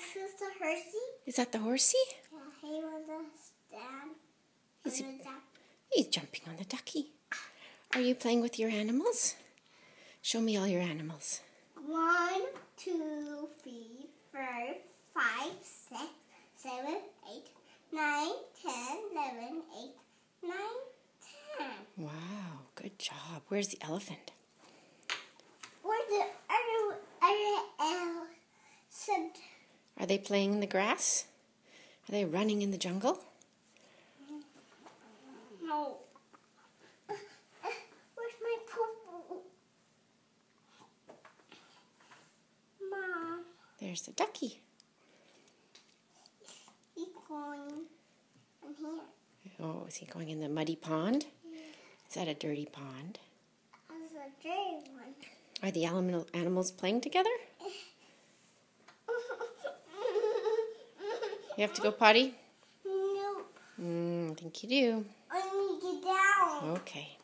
This is the horsey. Is that the horsey? Yeah, he was a stand. He's jumping on the ducky. Are you playing with your animals? Show me all your animals. 1, 2, 3, 4, 5, 6, 7, 8, 9, 10, 11, 8, 9, 10. Wow, good job. Where's the elephant? Where's the other elephant? Are they playing in the grass? Are they running in the jungle? No. Where's my poo-poo? Mom. There's the ducky. He's going in here. Oh, is he going in the muddy pond? Is that a dirty pond? That's a dirty one. Are the animals playing together? You have to go potty? Nope. I think you do. I need to get down. Okay.